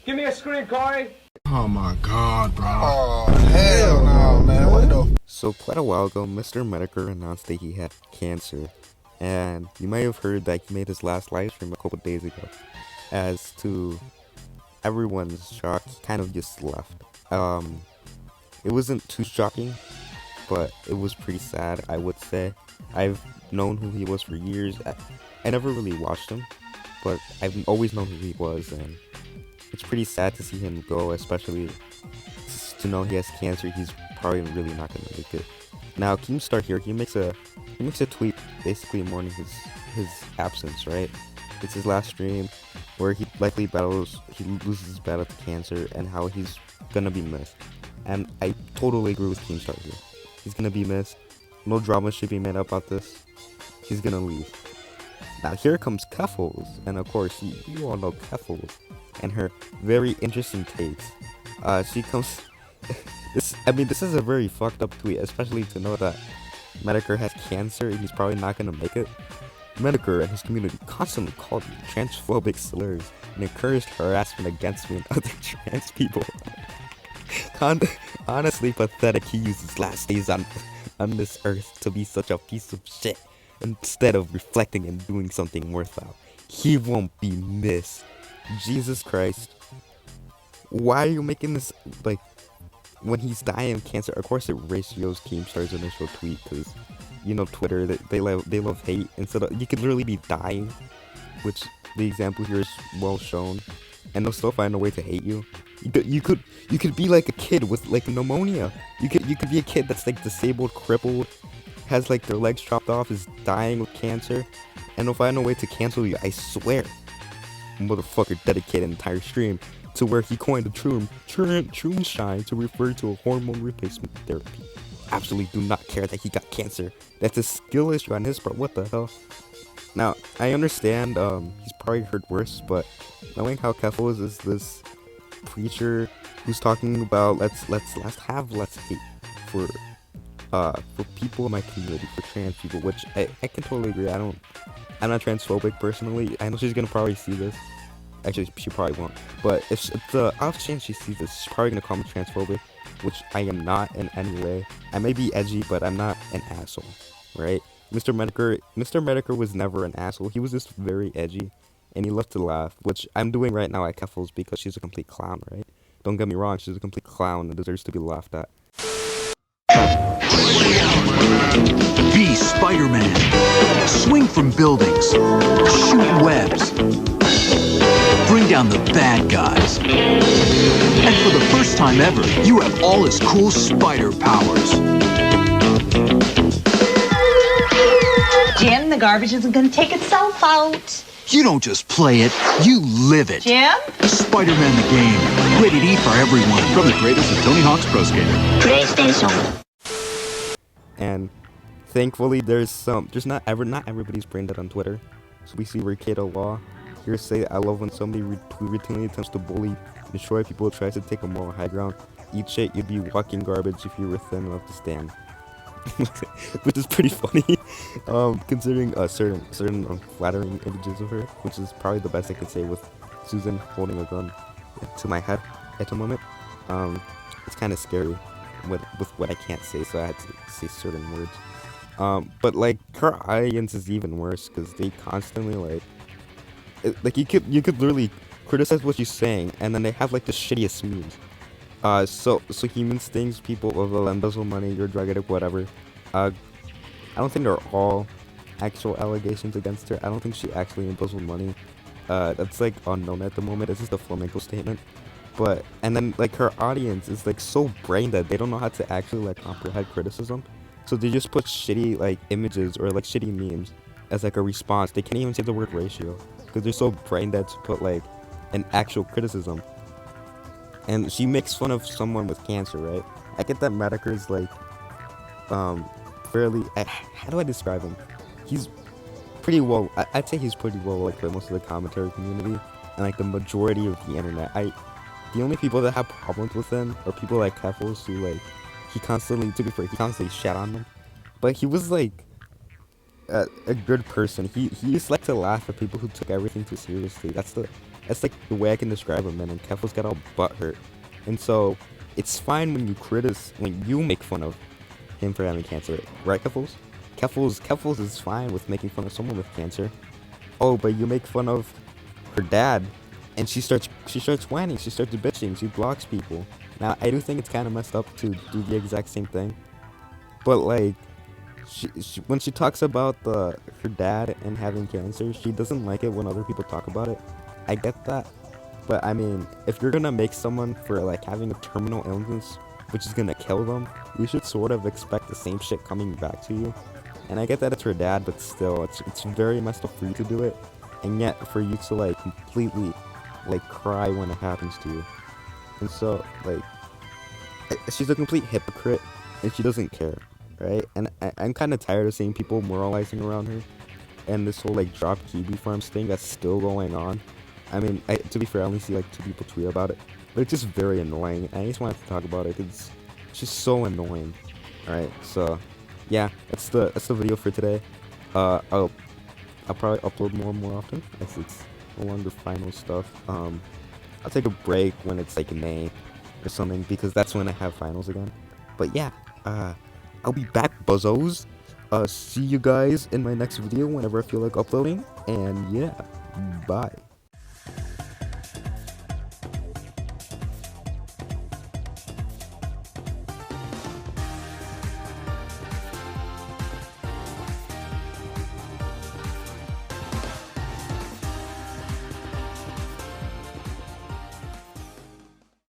Give me a screen, Corey. Oh my god, bro. Oh, hell no, man. What the? So quite a while ago, Mr. Medicare announced that he had cancer, and you may have heard that he made his last live stream a couple days ago. As to everyone's shock, he kind of just left. It wasn't too shocking, but it was pretty sad, I would say. I've known who he was for years. I never really watched him, but I've always known who he was, and it's pretty sad to see him go, especially to know he has cancer. He's probably really not gonna make it. Now, Keemstar here, he makes a tweet basically mourning his absence, right? It's his last stream where he loses his battle to cancer and how he's gonna be missed. And I totally agree with Keemstar here. He's gonna be missed. No drama should be made about this. He's gonna leave. Now here comes Keffals, and of course you all know Keffals and her very interesting takes. She comes. This is a very fucked up tweet, especially to know that Medicare has cancer and he's probably not gonna make it. Medicare and his community constantly called me transphobic slurs and encouraged harassment against me and other trans people. Honestly pathetic he used his last days on this earth to be such a piece of shit instead of reflecting and doing something worthwhile. He won't be missed. Jesus Christ. Why are you making this, like, when he's dying of cancer? Of course it ratios Keemstar's initial tweet, because, you know, Twitter, they love hate. Instead of, you could literally be dying, which the example here is well shown, and they'll still find a way to hate you. You could be like a kid with like pneumonia. You could be a kid that's like disabled, crippled, has like their legs chopped off, is dying with cancer, and they'll find a way to cancel you. I swear. Motherfucker dedicated an entire stream to where he coined the term shine to refer to a hormone replacement therapy. Absolutely do not care that he got cancer. That's a skill issue on his part. What the hell? Now, I understand he's probably heard worse, but knowing how Keffals is this preacher who's talking about let's hate for people in my community, for trans people, which I can totally agree. I'm not transphobic personally. I know she's gonna probably see this. Actually, she probably won't. But if the off chance she sees this, she's probably gonna call me transphobic, which I am not in any way. I may be edgy, but I'm not an asshole, right? Mr. Medicare was never an asshole. He was just very edgy, and he loved to laugh, which I'm doing right now at Keffals because she's a complete clown, right? Don't get me wrong, she's a complete clown and deserves to be laughed at. Be Spider-Man. Swing from buildings. Shoot webs. Bring down the bad guys. And for the first time ever, you have all his cool spider powers. Jim, the garbage isn't going to take itself out. You don't just play it, you live it. Jim? Spider-Man the game. Rated E for everyone. From the creators of Tony Hawk's Pro Skater. PlayStation. And thankfully not everybody's brain dead on Twitter. So we see Ricardo Law here say, I love when somebody who routinely attempts to bully, destroy people, tries to take a moral high ground. Eat shit, you'd be walking garbage if you were thin enough to stand. Which is pretty funny, considering certain unflattering images of her, which is probably the best I could say with Susan holding a gun to my head at the moment. It's kind of scary with what I can't say, so I had to say certain words. But like her audience is even worse because they constantly you could literally criticize what she's saying, and then they have like the shittiest memes. So humans things people will embezzle money, you're drug addict, whatever. I don't think they're all actual allegations against her. I don't think she actually embezzled money. That's like unknown at the moment. This is the flamenco statement. But and then like her audience is like so brain dead, they don't know how to actually like comprehend criticism. So they just put shitty like images or like shitty memes as like a response. They can't even say the word ratio because they're so brain dead to put like an actual criticism. And she makes fun of someone with cancer, right? I get that Medicare's like fairly, how do I describe him? He's pretty well, I'd say he's pretty well like most of the commentary community and like the majority of the internet. The only people that have problems with him are people like Keffals who like, he constantly shat on them. But he was like a good person. He used to like to laugh at people who took everything too seriously. That's That's like the way I can describe him, man. And Keffals got all butthurt. And so it's fine when you make fun of him for having cancer, right, Keffals? Keffals is fine with making fun of someone with cancer. Oh, but you make fun of her dad, and she starts whining, she starts bitching, she blocks people. Now, I do think it's kind of messed up to do the exact same thing, but like, when she talks about her dad and having cancer, she doesn't like it when other people talk about it. I get that, but I mean, if you're gonna make someone for like having a terminal illness, which is gonna kill them, you should sort of expect the same shit coming back to you. And I get that it's her dad, but still, it's very messed up for you to do it, and yet for you to like completely like cry when it happens to you. And so like, she's a complete hypocrite, and she doesn't care, right? And I'm kind of tired of seeing people moralizing around her, and this whole like drop kiwi farms thing that's still going on. I mean, to be fair, I only see like 2 people tweet about it, but it's just very annoying. I just wanted to talk about it because it's just so annoying. All right, so yeah, that's the video for today. I'll probably upload more and more often as it's no longer final stuff. I'll take a break when it's like May or something, because that's when I have finals again. But yeah, I'll be back, buzzos. See you guys in my next video whenever I feel like uploading, and yeah, bye.